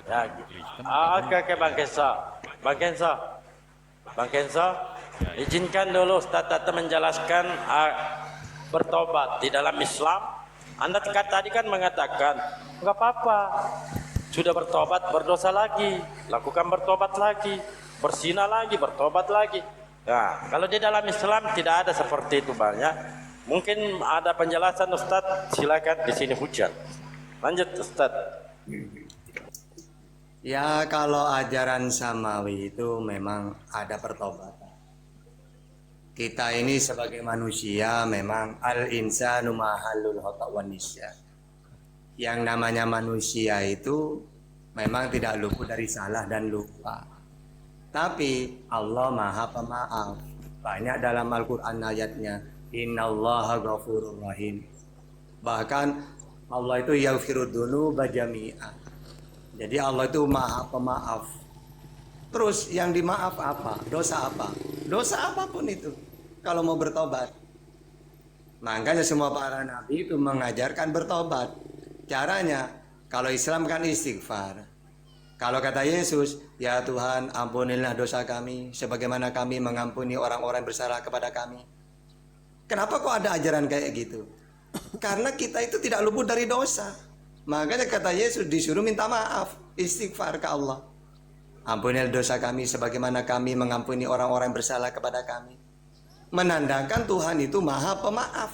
Ya, Kristen oke kamu oke Bang Kenso. Bang Kenso, Bang Kenso, ya, ya. izinkan dulu Ustaz Tata menjelaskan bertobat di dalam Islam. Anda tadi kan mengatakan nggak apa-apa, sudah bertobat berdosa lagi, lakukan bertobat lagi, berzina lagi, bertobat lagi. Nah, kalau di dalam Islam tidak ada seperti itu banyak. Mungkin ada penjelasan Ustaz, silakan di sini hujan. Lanjut Ustaz. Ya, kalau ajaran samawi itu memang ada pertobatan. Kita ini sebagai manusia memang al-insanu mahalul khata' wan nisyan. Yang namanya manusia itu memang tidak luput dari salah dan lupa. Tapi Allah Maha Pemaaf. Banyak dalam Al-Qur'an ayatnya, innallaha ghafurur rahim. Bahkan Allah itu yaghfirud dzunuba jami'a. Jadi Allah itu Maha Pemaaf. Terus yang dimaaf apa? Dosa apa? Dosa apapun itu. Kalau mau bertobat. Makanya semua para nabi itu mengajarkan bertobat. Caranya, kalau Islam kan istighfar. Kalau kata Yesus, ya Tuhan ampunilah dosa kami sebagaimana kami mengampuni orang-orang yang bersalah kepada kami. Kenapa kok ada ajaran kayak gitu? Karena kita itu tidak luput dari dosa. Makanya kata Yesus disuruh minta maaf, istighfar ke Allah. Ampunilah dosa kami sebagaimana kami mengampuni orang-orang yang bersalah kepada kami. Menandakan Tuhan itu Maha Pemaaf.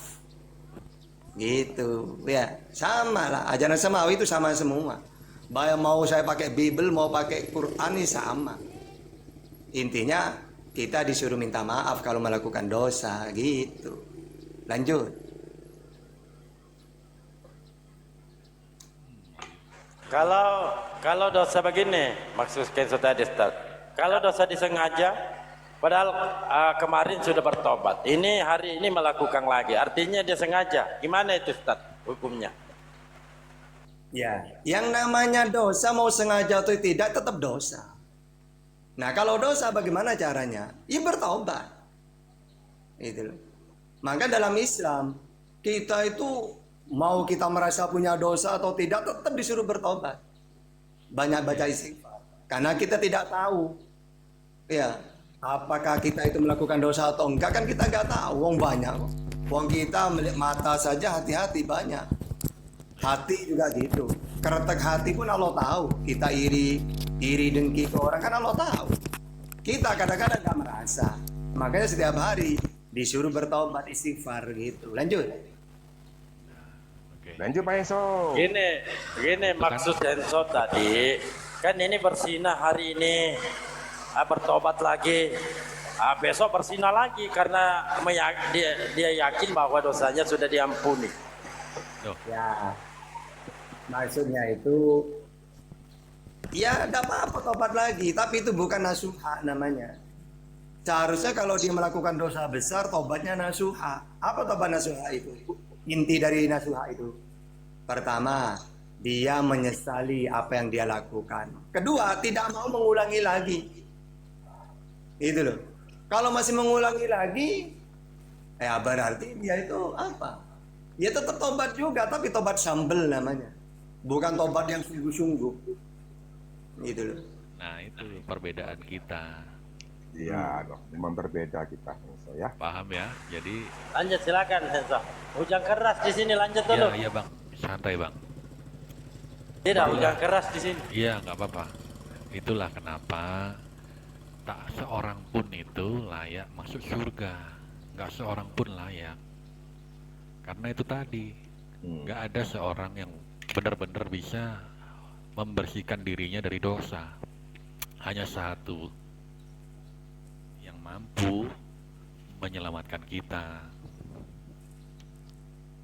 Gitu ya, sama lah, ajaran samawi itu sama semua. Baik mau saya pakai Bible mau pakai Quran ini sama. Intinya kita disuruh minta maaf kalau melakukan dosa gitu. Lanjut. Kalau dosa begini, maksud Kenzo tadi Ustaz. Kalau dosa disengaja, padahal kemarin sudah bertobat. Ini hari ini melakukan lagi. Artinya dia sengaja. Gimana itu Ustaz hukumnya? Ya, yang namanya dosa mau sengaja atau tidak tetap dosa. Nah, kalau dosa bagaimana caranya? Ya bertobat. Itu loh. Maka dalam Islam kita itu mau kita merasa punya dosa atau tidak tetap disuruh bertobat. Banyak baca istighfar. Karena kita tidak tahu. Ya, apakah kita itu melakukan dosa atau enggak kan kita enggak tahu. Wong banyak. Wong kita melihat mata saja hati-hati banyak. Hati juga gitu. Keretek hati pun Allah tahu. Kita iri dengki ke orang kan Allah tahu. Kita kadang-kadang nggak merasa. Makanya setiap hari disuruh bertobat istighfar gitu. Lanjut. Oke. Lanjut Pak Enso. Gini maksud Kenzo tadi. Kan ini bersinah hari ini, bertobat lagi. Besok bersinah lagi karena dia yakin bahwa dosanya sudah diampuni. Tuh. Ya, maksudnya itu ya tidak apa-apa tobat lagi, tapi itu bukan nasuha namanya. Seharusnya kalau dia melakukan dosa besar, tobatnya nasuha. Apa tobat nasuha itu? Inti dari nasuha itu. Pertama, dia menyesali apa yang dia lakukan. Kedua, tidak mau mengulangi lagi. Itu loh. Kalau masih mengulangi lagi, ya berarti dia itu apa? Dia tetap tobat juga, tapi tobat sambel namanya. Bukan tobat yang sungguh-sungguh. Gitu loh. Nah, itu perbedaan kita. Iya, memang berbeda kita Enso ya. Paham ya? Jadi, Lanjut silakan Kenzo. Hujan keras di sini lanjut dulu. iya Bang, santai Bang. Tidak, hujan keras di sini. Iya, nggak apa-apa. Itulah kenapa tak seorang pun itu layak masuk surga. Nggak seorang pun layak. Karena itu tadi, nggak ada seorang yang benar-benar bisa membersihkan dirinya dari dosa. Hanya satu yang mampu menyelamatkan kita,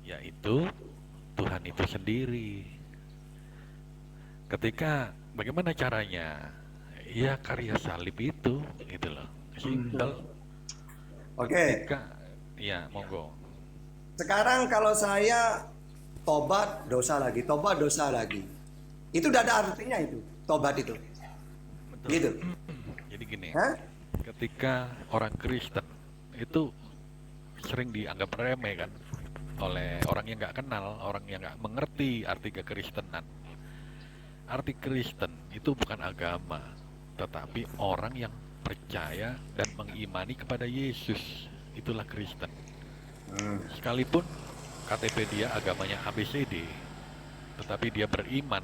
yaitu Tuhan itu sendiri. Ketika bagaimana caranya? Ya karya salib itu, gitu loh. Simple. Oke. Ketika, ya monggo. Sekarang kalau saya tobat dosa lagi, tobat dosa lagi. Itu udah ada artinya itu, tobat itu. Betul. Gitu. Jadi gini, Hah? ketika orang Kristen itu sering dianggap remeh kan oleh orang yang nggak kenal, orang yang nggak mengerti arti kekristenan. arti Kristen itu bukan agama, tetapi orang yang percaya dan mengimani kepada Yesus. Itulah Kristen. Sekalipun KTP dia agamanya ABCD, tetapi dia beriman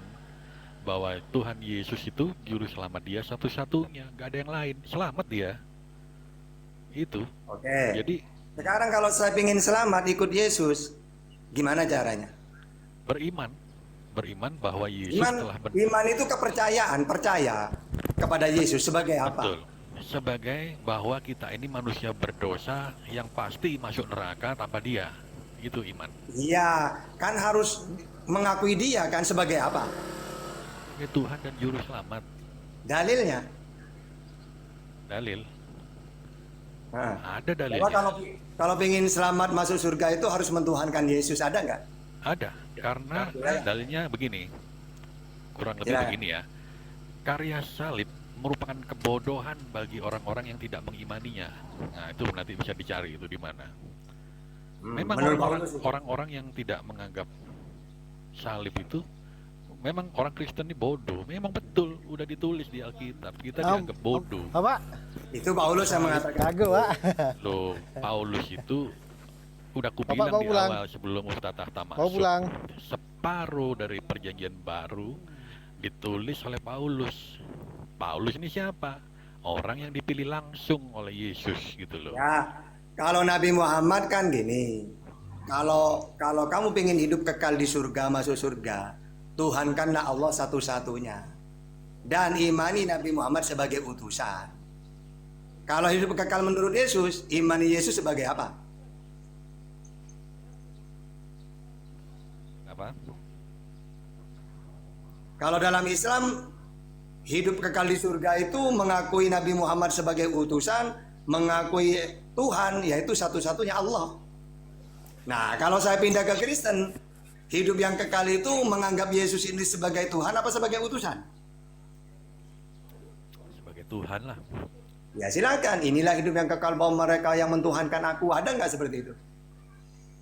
bahwa Tuhan Yesus itu juru selamat dia satu-satunya, gak ada yang lain. Selamat dia. Itu. Oke. Jadi Sekarang kalau saya ingin selamat ikut Yesus, gimana caranya? beriman bahwa Yesus Iman, telah iman itu kepercayaan, percaya kepada Yesus sebagai apa? betul. Sebagai bahwa kita ini manusia berdosa yang pasti masuk neraka tanpa dia. Itu iman. Iya, kan harus mengakui dia kan sebagai apa? Ini Tuhan dan juru selamat. Dalilnya. Dalil. Nah, Ada bahwa dalilnya. kalau ingin selamat masuk surga itu harus mentuhankan Yesus, ada nggak? Ada. Karena dalilnya begini. Kurang lebih Silakan. begini ya. Karya salib merupakan kebodohan bagi orang-orang yang tidak mengimaninya. Nah, itu nanti bisa dicari itu di mana. Memang Menurut Paulus itu. orang-orang yang tidak menganggap salib itu memang orang Kristen ini bodoh. Memang betul, udah ditulis di Alkitab. Kita dianggap bodoh. Apa? Itu Paulus yang mengatakan. Kagak, Pak. Loh, Paulus itu udah Bapak kubilang mau di pulang. awal sebelum Ustaz Tahta Mau masuk. pulang. Separuh dari perjanjian baru ditulis oleh Paulus. Paulus ini siapa? Orang yang dipilih langsung oleh Yesus gitu loh. Ya, kalau Nabi Muhammad kan gini. Kalau kamu pengen hidup kekal di surga, masuk surga, Tuhankanlah Allah satu-satunya. Dan imani Nabi Muhammad sebagai utusan. Kalau hidup kekal menurut Yesus, imani Yesus sebagai apa? Apa? Kalau dalam Islam, hidup kekal di surga itu mengakui Nabi Muhammad sebagai utusan, mengakui Tuhan, yaitu satu-satunya Allah. Nah, kalau saya pindah ke Kristen, hidup yang kekal itu menganggap Yesus ini sebagai Tuhan apa sebagai utusan? Sebagai Tuhan lah. Ya silakan, inilah hidup yang kekal bahwa mereka yang mentuhankan aku. Ada nggak seperti itu?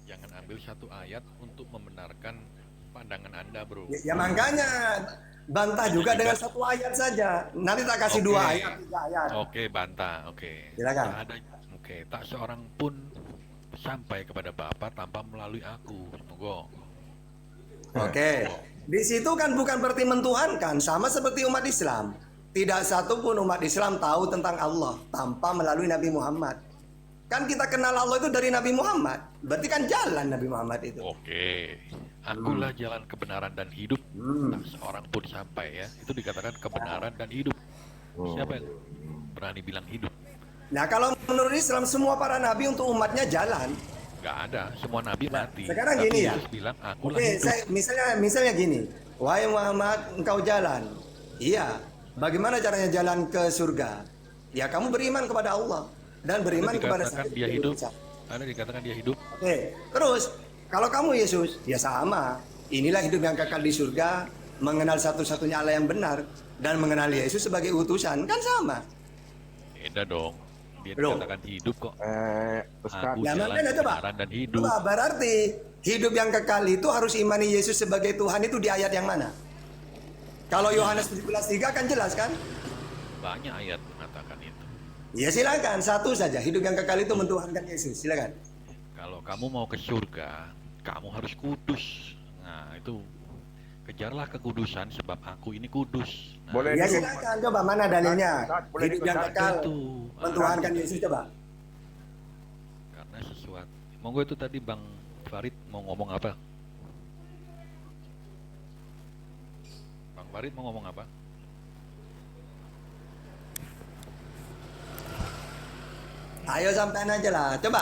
Jangan ambil satu ayat untuk membenarkan pandangan Anda, bro. Ya makanya bantah juga dengan satu ayat saja. Nanti tak kasih Oke. 2 ayat, 3 ayat. Oke, bantah. Oke. Silakan. Tak ada. Oke, tak seorang pun sampai kepada Bapa tanpa melalui aku. Monggo. Oke. Di situ kan bukan berarti mentuhankan, sama seperti umat Islam. Tidak satu pun umat Islam tahu tentang Allah tanpa melalui Nabi Muhammad. Kan kita kenal Allah itu dari Nabi Muhammad. Berarti kan jalan Nabi Muhammad itu. Oke. Akulah jalan kebenaran dan hidup. Tak seorang pun sampai ya. Itu dikatakan kebenaran dan hidup. Siapa yang berani bilang hidup? Nah, kalau menurut Islam semua para nabi untuk umatnya jalan. Gak ada. Semua nabi mati. sekarang Tapi gini ya. Yesus bilang akulah Oke, hidup. misalnya gini. Wahai Muhammad, engkau jalan. Iya. Bagaimana caranya jalan ke surga? Ya kamu beriman kepada Allah dan beriman Ada kepada dikatakan saya. dia hidup. Ada dikatakan dia hidup. Oke, terus kalau kamu Yesus, ya sama. Inilah hidup yang kekal di surga, mengenal satu-satunya Allah yang benar dan mengenal Yesus sebagai utusan, kan sama. Beda dong. Dia Loh. dikatakan hidup kok. Ustaz, Aku Ya, jalan makanya coba. kebenaran dan hidup. Coba berarti hidup yang kekal itu harus imani Yesus sebagai Tuhan itu di ayat yang mana? Kalau Yohanes 17:3 kan jelas kan? Banyak ayat mengatakan itu. Ya silakan, satu saja. Hidup yang kekal itu mentuhankan Yesus. Silakan. Kalau kamu mau ke surga, kamu harus kudus. Nah, itu kejarlah kekudusan sebab aku ini kudus. Nah, boleh Ya dulu. silakan, coba mana dalilnya? Ustaz, boleh Hidup ikut yang saya? kekal itu mentuhankan Yesus coba. karena sesuatu. Monggo itu tadi Bang Farid mau ngomong apa? Bang Farid mau ngomong apa? Ayo sampein aja lah. Coba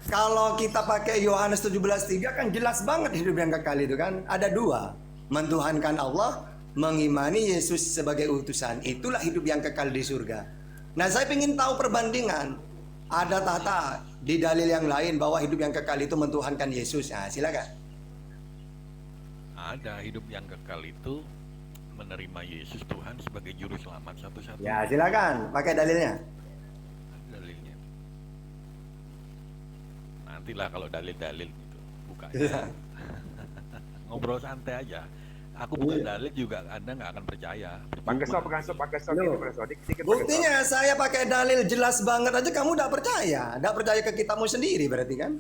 kalau kita pakai Yohanes 17:3 kan jelas banget hidup yang kekal itu kan. Ada 2. Mentuhankan Allah, mengimani Yesus sebagai utusan. Itulah hidup yang kekal di surga. Nah, saya ingin tahu perbandingan. Ada tata di dalil yang lain bahwa hidup yang kekal itu mentuhankan Yesus. Nah, silakan. Ada hidup yang kekal itu menerima Yesus Tuhan sebagai juru selamat satu-satunya. Ya, silakan. Pakai dalilnya. Dalilnya. Nantilah kalau dalil-dalil gitu. Buka. Iya. Ngobrol santai aja. aku buka dalil juga Anda nggak akan percaya. Bang Geso, Percuma. gini, Bang Geso. Dikit, Bang Geso. Buktinya saya pakai dalil jelas banget aja kamu tidak percaya. Tidak percaya ke kitabmu sendiri berarti kan?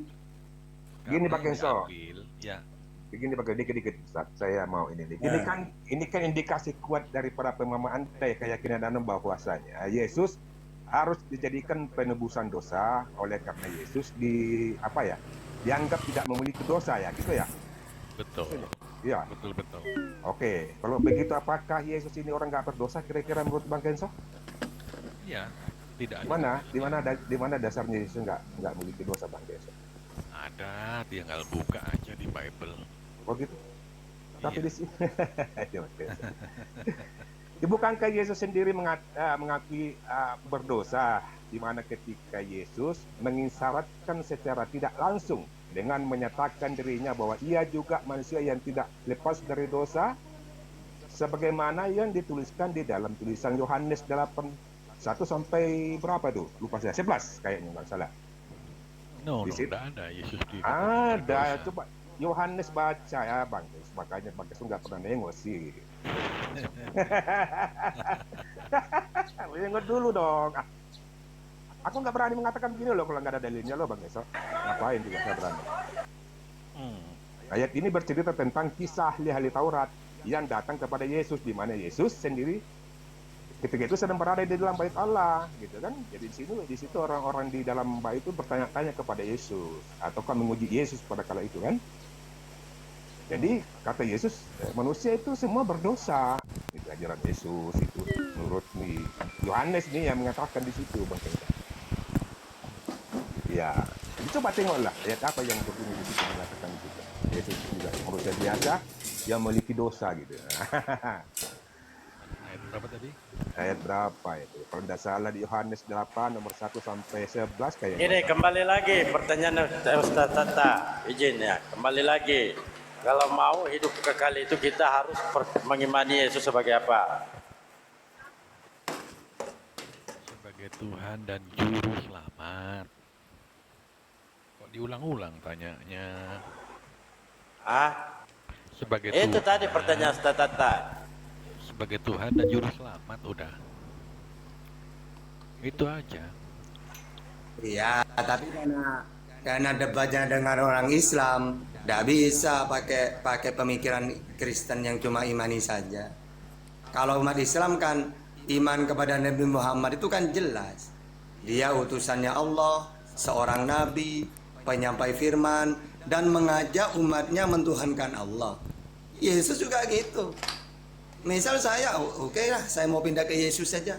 Gini, Kamu Pak Kenso. ambil, ya. Begini pakai dikit-dikit Ustaz. Saya mau ini nih. Ini kan indikasi kuat daripada pemahaman Anda keyakinan Anda bahwasanya Yesus harus dijadikan penebusan dosa oleh karena Yesus dianggap tidak memiliki dosa ya gitu ya. Betul. Iya. Betul. Oke. Kalau begitu apakah Yesus ini orang nggak berdosa kira-kira menurut Bang Kenso? Iya, tidak ada. Di mana dasarnya Yesus nggak memiliki dosa Bang Kenso? Ada, tinggal buka aja di Bible. Oh gitu. Tapi Iya. di sini bukankah Yesus sendiri mengakui berdosa, di mana ketika Yesus mengisyaratkan secara tidak langsung dengan menyatakan dirinya bahwa ia juga manusia yang tidak lepas dari dosa, sebagaimana yang dituliskan di dalam tulisan Yohanes 8:1 sampai berapa tuh? Lupa saya, 11 kayaknya nggak salah. No, Di situ. tidak ada Yesus di Ada, coba Yohanes baca ya Bang, makanya Bang Yesus nggak pernah nengok sih. Nengok dulu dong. Aku nggak berani mengatakan begini loh kalau nggak ada dalilnya loh Bang Yesus. Ngapain juga saya berani. Ayat ini bercerita tentang kisah ahli-ahli Taurat yang datang kepada Yesus, di mana Yesus sendiri ketika itu sedang berada di dalam bait Allah, gitu kan? Jadi di situ orang-orang di dalam bait itu bertanya-tanya kepada Yesus, ataukah menguji Yesus pada kala itu kan? Jadi kata Yesus, manusia itu semua berdosa. Itu ajaran Yesus itu menurut Yohanes nih yang mengatakan di situ, Bang Kenso. Ya, coba tengoklah ayat apa yang berbunyi di situ mengatakan di situ. Yesus juga manusia biasa yang memiliki dosa gitu. Ayat berapa tadi? Ayat berapa itu? Kalau tidak salah di Yohanes 8 nomor 1 sampai 11 kayaknya. Ini kembali lagi pertanyaan Ustaz Tata, izin ya, kembali lagi. Kalau mau hidup kekal itu kita harus mengimani Yesus sebagai apa? Sebagai Tuhan dan Juru Selamat. Kok diulang-ulang tanyanya? Sebagai Itu Tuhan, tadi pertanyaan Ustaz Tata. sebagai Tuhan dan Juru Selamat, udah. Itu aja. Iya, tapi karena debatnya dengan orang Islam, tidak bisa pakai pemikiran Kristen yang cuma imani saja. Kalau umat Islam kan iman kepada Nabi Muhammad itu kan jelas. Dia utusannya Allah, seorang nabi, penyampai firman, dan mengajak umatnya mentuhankan Allah. Yesus juga gitu. Misal saya, oke lah, saya mau pindah ke Yesus saja.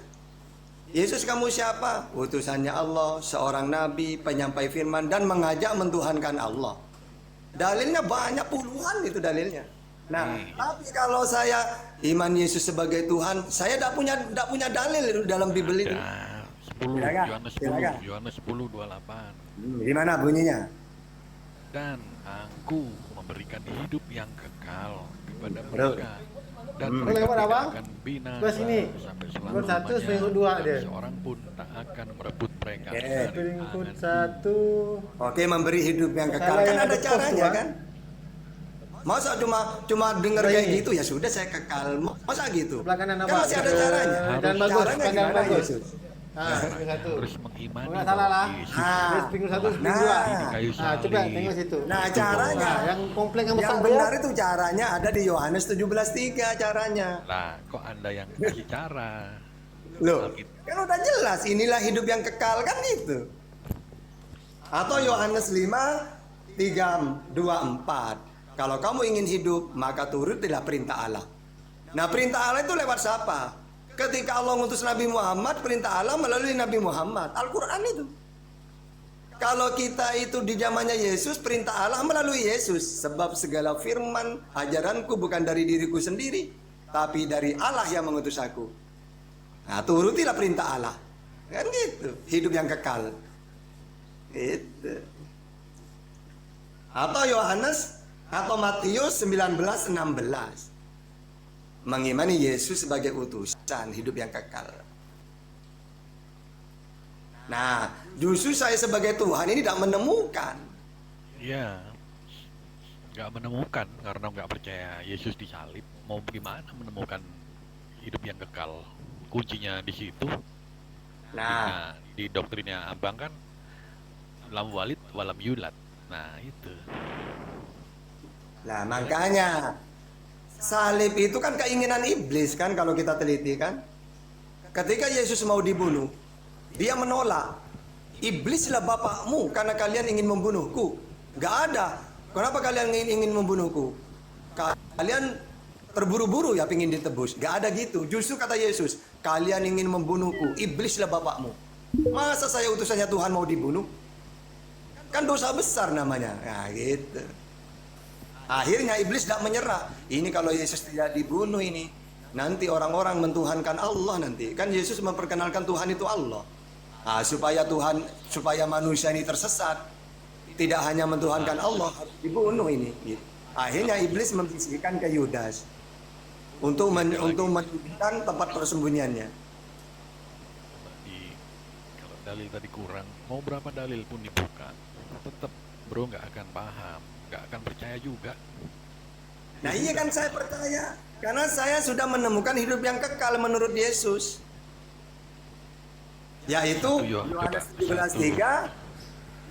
Yesus kamu siapa? Utusannya Allah, seorang nabi, penyampai firman, dan mengajak mentuhankan Allah. Dalilnya banyak, puluhan itu dalilnya. Nah, tapi kalau saya iman Yesus sebagai Tuhan, saya tidak punya dalil dalam Bible itu. Ada 10, Silakan, Yohanes 10, silakan. Yohanes 10:28. Di mana bunyinya? Dan aku memberikan hidup yang kekal kepada Betul. mereka, dan Hmm. mereka Lewat tidak apa? akan binasa Sebelah sini. sampai Nomor 1, selama-lamanya, selingkuh 2 dan dia. seorang pun tak akan merebut mereka Oke. dari Peringkut tanganku. 1. Oke, memberi hidup yang kekal Masalah kan yang ada ada caranya post, kan? Masa cuma dengar Sebelah kayak ini. gitu ya sudah saya kekal. Masa gitu? Sebelah kanan Kan apa? masih ada caranya. Dan bagus, Caranya pandang gimana bagus. Yesus? Peringkut 1. Harus mengimani Enggak salah lah. bahwa Yesus Ah. Peringkut 1, peringkut Nah. 2. di kayu Nah, coba salib. tengok situ. Nah, caranya Nah, yang komplek yang yang besar benar itu caranya ada di Yohanes 17:3 caranya. Lah, kok Anda yang kasih cara? Loh, Alkitab. kan udah jelas inilah hidup yang kekal kan gitu. Atau Yohanes 5:3-4. Kalau kamu ingin hidup, maka turutilah perintah Allah. Nah, perintah Allah itu lewat siapa? Ketika Allah ngutus Nabi Muhammad, perintah Allah melalui Nabi Muhammad. Al-Quran itu. Kalau kita itu di zamannya Yesus, perintah Allah melalui Yesus. Sebab segala firman, ajaranku bukan dari diriku sendiri, tapi dari Allah yang mengutus aku. Nah, turutilah perintah Allah. Kan gitu, hidup yang kekal. Itu. Atau Yohanes atau Matius 19:16. Mengimani Yesus sebagai utusan, hidup yang kekal. Nah, justru saya sebagai Tuhan ini tidak menemukan. Ya, nggak menemukan karena nggak percaya Yesus disalib. Mau gimana menemukan hidup yang kekal? Kuncinya di situ. Nah, Nah, di doktrinnya Abang kan lam walid walam yulat. Nah, itu. nah makanya salib itu kan keinginan iblis kan kalau kita teliti kan. Ketika Yesus mau dibunuh, dia menolak. Iblislah bapakmu karena kalian ingin membunuhku. Gak ada. Kenapa kalian ingin membunuhku? Kalian terburu-buru ya ingin ditebus. Gak ada gitu. Justru kata Yesus, kalian ingin membunuhku. Iblislah bapakmu. Masa saya utusannya Tuhan mau dibunuh? Kan dosa besar namanya. Nah gitu. Akhirnya iblis tidak menyerah. Ini kalau Yesus tidak dibunuh ini, nanti orang-orang mentuhankan Allah nanti. Kan Yesus memperkenalkan Tuhan itu Allah. Nah, supaya manusia ini tersesat, tidak hanya mentuhankan Allah, harus dibunuh ini. Gitu. Akhirnya iblis membisikkan ke Yudas untuk menunjukkan tempat persembunyiannya. Kalau dalil tadi kurang, mau berapa dalil pun dibuka, tetap bro nggak akan paham, nggak akan percaya juga. Nah iya kan saya percaya, karena saya sudah menemukan hidup yang kekal menurut Yesus. Yaitu Yohanes 17:3,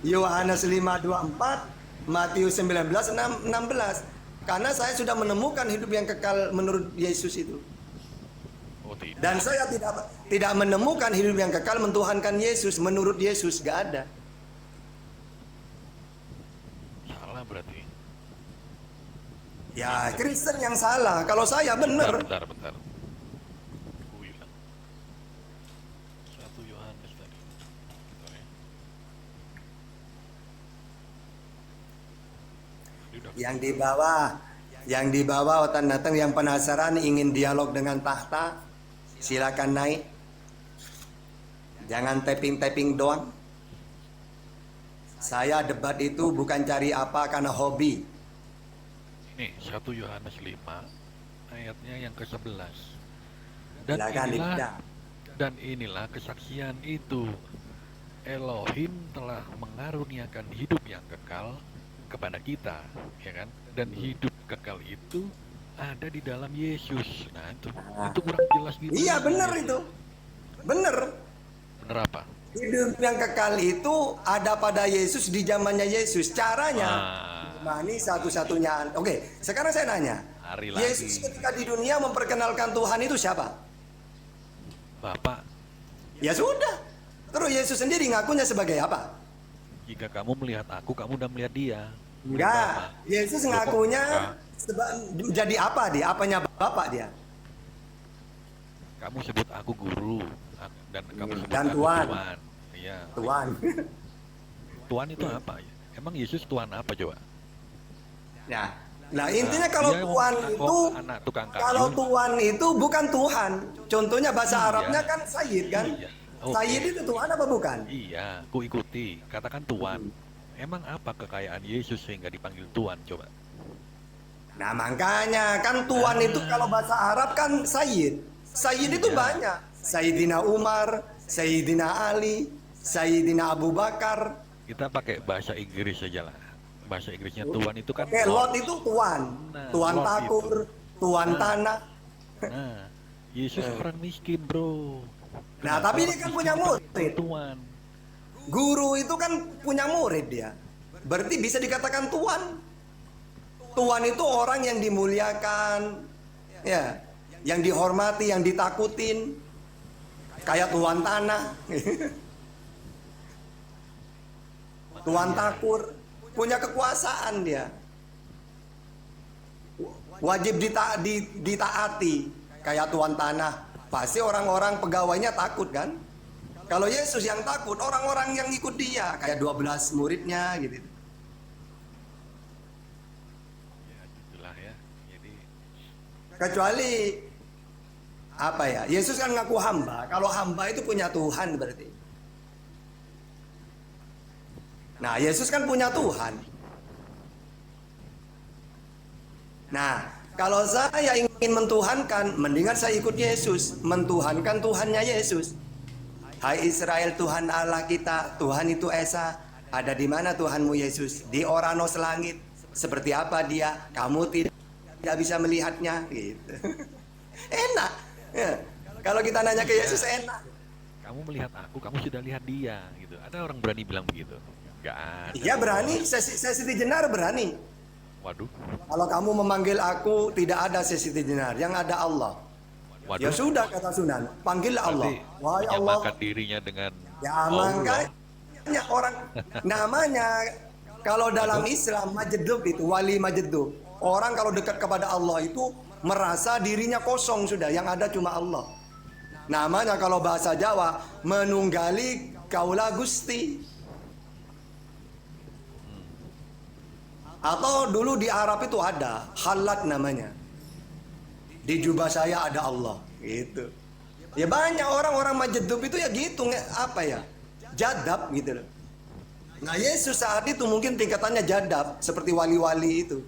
Yohanes 5:24, Matius 19:16. Karena saya sudah menemukan hidup yang kekal menurut Yesus itu. Oh tidak. Dan saya tidak menemukan hidup yang kekal mentuhankan Yesus menurut Yesus, gak ada. Salah berarti. Ya Kristen yang salah, kalau saya benar. Bentar. Aku bilang. 1 Yohanes tadi. Bentar ya. Tadi udah Yang di bawah datang yang penasaran ingin dialog dengan tahta, silakan naik. Jangan tapping doang. Saya debat itu bukan cari apa karena hobi. Ini 1 Yohanes 5 ayatnya yang ke-11. Silakan dibaca. Dan inilah kesaksian itu. Elohim telah mengaruniakan hidup yang kekal kepada kita, ya kan? Dan hidup kekal itu ada di dalam Yesus. Nah, itu kurang jelas gitu. Iya benar itu. Benar. Bener apa? Hidup yang kekal itu ada pada Yesus di zamannya Yesus. Caranya ini satu-satunya. Oke, sekarang saya nanya. Hari lagi. Yesus ketika di dunia memperkenalkan Tuhan itu siapa? Bapak, Ya sudah. Terus Yesus sendiri ngakunya sebagai apa? jika kamu melihat aku, kamu udah melihat dia. Enggak. Yesus ngakunya jadi apa dia? Apanya Bapak dia? Kamu sebut aku guru dan kamu sebut Dan aku Tuhan. Tuhan. Iya. Tuhan. Tuhan itu apa ya? Emang Yesus Tuhan apa coba? Nah intinya kalau dia Tuhan itu, anak tukang kayu. kalau Tuhan itu bukan Tuhan. Contohnya bahasa Iya. Arabnya kan Sayyid kan? Iya. Oke. Sayyid itu Tuhan apa bukan? Iya, ku ikuti. Katakan Tuhan. Emang apa kekayaan Yesus sehingga dipanggil Tuhan coba? Nah makanya kan Tuhan itu kalau bahasa Arab kan Sayyid. Sayyid itu Iya. banyak. Sayyidina Umar, Sayyidina Ali, Sayyidina Abu Bakar. Kita pakai bahasa Inggris saja lah. Bahasa Inggrisnya Tuhan itu kan Oke, Lot itu Tuhan. Nah, Tuhan Lot Takur, itu. Tuhan Tanah. Nah, Yesus orang miskin, bro. Nah, Kenapa tapi dia orang kan miskin punya dipanggil murid. Tuhan. Guru itu kan punya murid dia. Berarti bisa dikatakan Tuhan. Tuhan itu orang yang dimuliakan, ya, yang dihormati, yang ditakutin, kayak Tuhan Tanah, Tuhan Takur, punya kekuasaan dia. Wajib ditaati, kayak Tuhan Tanah. Pasti orang-orang pegawainya takut kan? Kalau Yesus yang takut, orang-orang yang ikut dia, kayak 12 muridnya gitu. Ya, itulah ya. Jadi Kecuali apa ya? Yesus kan ngaku hamba. Kalau hamba itu punya Tuhan berarti. Nah, Yesus kan punya Tuhan. Nah, kalau saya ingin mentuhankan, mendingan saya ikut Yesus, mentuhankan Tuhannya Yesus. Hai Israel, Tuhan Allah kita, Tuhan itu Esa. Ada di mana Tuhanmu Yesus? Di Oranos langit, seperti apa dia, kamu tidak bisa melihatnya gitu. Enak. Ya. Kalau kita nanya ke Yesus enak. Kamu melihat aku, kamu sudah lihat dia gitu. Ada orang berani bilang begitu? Nggak ada. Iya berani, saya Siti Jenar berani. Waduh, Kalau kamu memanggil aku, tidak ada Siti Jenar, yang ada Allah. waduh. Ya sudah kata Sunan, panggillah Allah. Berarti Wahai Allah. menyamakan dirinya dengan Ya Allah. makanya orang namanya kalau dalam Islam majedub itu wali majedub. Orang kalau dekat kepada Allah itu merasa dirinya kosong sudah, yang ada cuma Allah. Namanya kalau bahasa Jawa menunggali kaula Gusti. Atau dulu di Arab itu ada halat namanya. Di jubah saya ada Allah, gitu. Ya banyak orang-orang majedub itu ya gitu, apa ya? Jadab gitu loh. Nah Yesus saat itu mungkin tingkatannya jadab seperti wali-wali itu.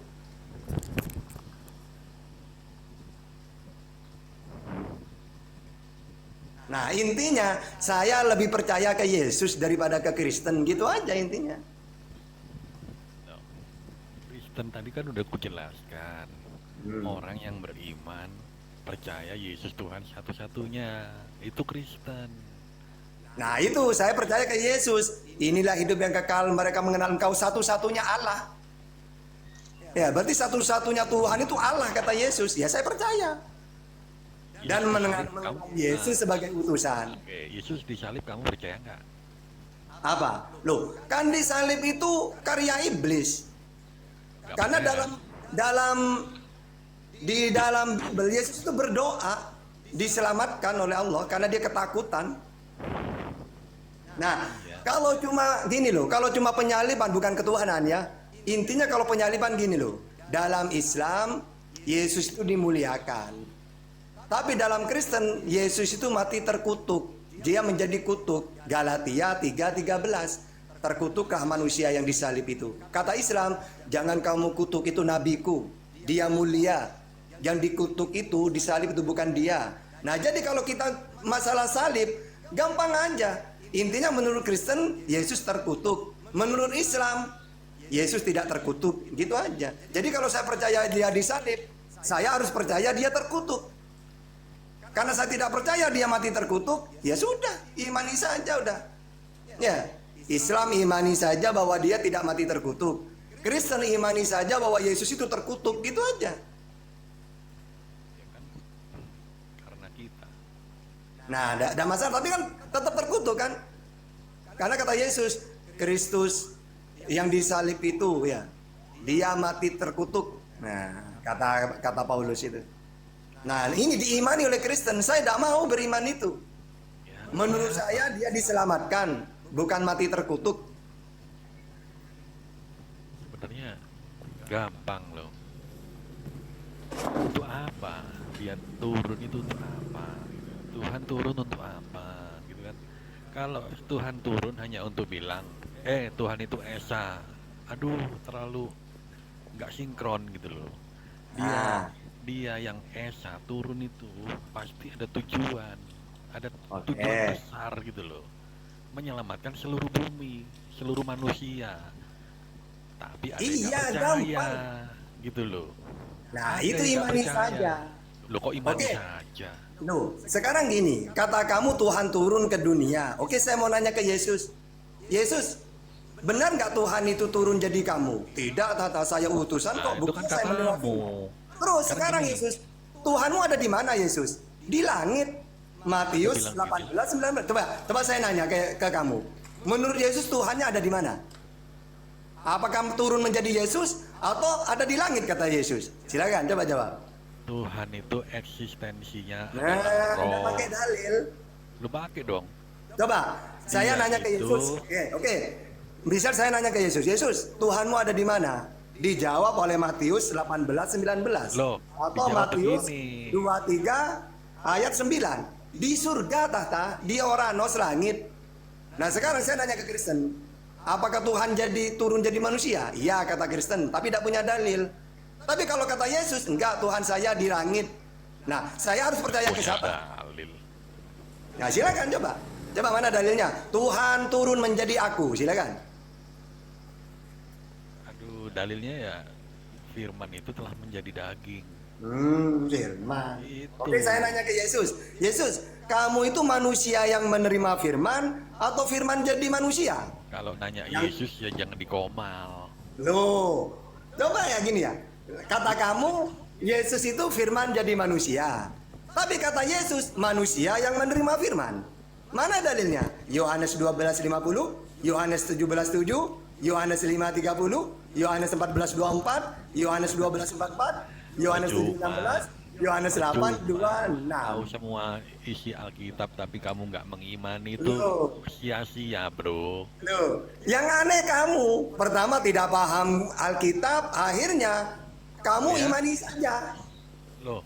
Nah intinya saya lebih percaya ke Yesus daripada ke Kristen, gitu aja intinya. Kristen tadi kan udah kujelaskan. Orang yang beriman percaya Yesus Tuhan satu-satunya, itu Kristen. Nah itu saya percaya ke Yesus. Inilah hidup yang kekal, mereka mengenal Engkau satu-satunya Allah. Ya berarti satu-satunya Tuhan itu Allah kata Yesus. Ya saya percaya. Dan mengenal Yesus sebagai utusan. Oke, Yesus disalib kamu percaya nggak? Apa? Loh, kan disalib itu karya iblis. Nggak Karena percaya. di dalam Bible Yesus itu berdoa diselamatkan oleh Allah karena dia ketakutan. Nah, kalau cuma gini loh, kalau cuma penyaliban bukan ketuhanan ya. Intinya kalau penyaliban gini loh. Dalam Islam Yesus itu dimuliakan. Tapi dalam Kristen Yesus itu mati terkutuk. Dia menjadi kutuk. Galatia 3:13. Terkutukkah manusia yang disalib itu? Kata Islam, jangan kamu kutuk itu nabiku. Dia mulia. Yang dikutuk itu disalib itu bukan dia. Nah, jadi kalau kita masalah salib gampang aja. Intinya menurut Kristen Yesus terkutuk. Menurut Islam Yesus tidak terkutuk. Gitu aja. Jadi kalau saya percaya dia disalib, saya harus percaya dia terkutuk. Karena saya tidak percaya dia mati terkutuk, ya sudah, imani saja udah. Ya, Islam imani saja bahwa dia tidak mati terkutuk. Kristen imani saja bahwa Yesus itu terkutuk, gitu aja. Karena kita. Nah, ada masalah, tapi kan tetap terkutuk kan? Karena kata Yesus, Kristus yang disalib itu ya, dia mati terkutuk. Nah, kata Paulus itu. Nah ini diimani oleh Kristen. Saya tidak mau beriman itu. Menurut saya dia diselamatkan, bukan mati terkutuk. Sebenarnya gampang loh. Untuk apa dia turun itu, untuk apa? Tuhan turun untuk apa gitu kan? Kalau Tuhan turun hanya untuk bilang Tuhan itu Esa, aduh terlalu nggak sinkron gitu loh. Dia yang Esa turun itu pasti ada tujuan, ada tujuan besar gitu loh, menyelamatkan seluruh bumi, seluruh manusia. Tapi ada yang nggak percaya gitu loh. Nah Ada itu yang nggak imani percaya. saja. Loh kok imani saja? Loh, sekarang gini, kata kamu Tuhan turun ke dunia. Oke, saya mau nanya ke Yesus. Yesus, benar nggak Tuhan itu turun jadi kamu? Tidak, tata saya utusan kok. Itu kan Bukan saya menerima. Terus sekarang gini. Yesus, Tuhanmu ada di mana Yesus? Di langit. Matius 18:19. Coba saya nanya ke kamu. Menurut Yesus Tuhannya ada di mana? Apakah turun menjadi Yesus atau ada di langit kata Yesus? Silakan coba jawab. Tuhan itu eksistensinya Nah, adalah Anda roh. pakai dalil. Lu pakai dong. Coba, saya Dia nanya ke itu- Yesus. Oke. Misal saya nanya ke Yesus, Yesus, Tuhanmu ada di mana? Dijawab oleh Matius 18:19. Loh, Atau dijawab Matius begini. 23 ayat 9. Di surga tahta, di oranos langit. Nah sekarang saya nanya ke Kristen, apakah Tuhan turun jadi manusia? Iya kata Kristen, tapi tidak punya dalil. Tapi kalau kata Yesus, enggak, Tuhan saya di langit. Nah saya harus percaya ke Punya siapa? dalil. Nah silakan coba. Coba mana dalilnya? Tuhan turun menjadi aku, silakan. Aduh, dalilnya ya firman itu telah menjadi daging. Firman. Itu. Oke, saya nanya ke Yesus. Yesus, kamu itu manusia yang menerima firman atau firman jadi manusia? Kalau nanya Yesus ya jangan dikomal. Loh, coba ya gini ya. Kata kamu, Yesus itu firman jadi manusia. Tapi kata Yesus, manusia yang menerima firman. Mana dalilnya? Yohanes 12:50, Yohanes 17:7, Yohanes 5:30, Yohanes 14:24, Yohanes 12:44, Yohanes 7:16, Yohanes 8:26. Tahu semua isi Alkitab tapi kamu nggak mengimani itu Loh. sia-sia, bro. Loh, yang aneh kamu pertama tidak paham Alkitab, akhirnya kamu Ya. imani saja. Loh,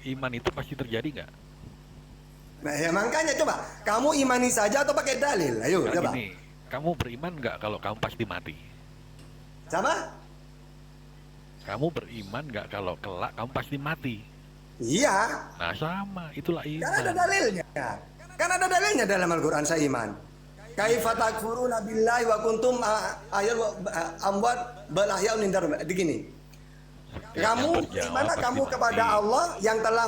iman itu pasti terjadi nggak? Nah, ya makanya coba, kamu imani saja atau pakai dalil? Ayo, Nah, coba. gini, kamu beriman nggak kalau kamu pasti mati? Sama? Kamu beriman nggak kalau kelak kamu pasti mati? Iya, Nah sama, itulah kan ada iman. dalilnya. Kan ada dalilnya dalam Al-Qur'an saya iman. Kaifa takfuruna billahi wa kuntum amwat bal ahyaun indar begini. Kamu berjawab gimana pasti kamu mati. kepada Allah yang telah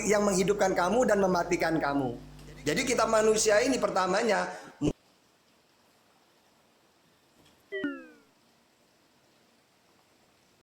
yang menghidupkan kamu dan mematikan kamu. Jadi kita manusia ini pertamanya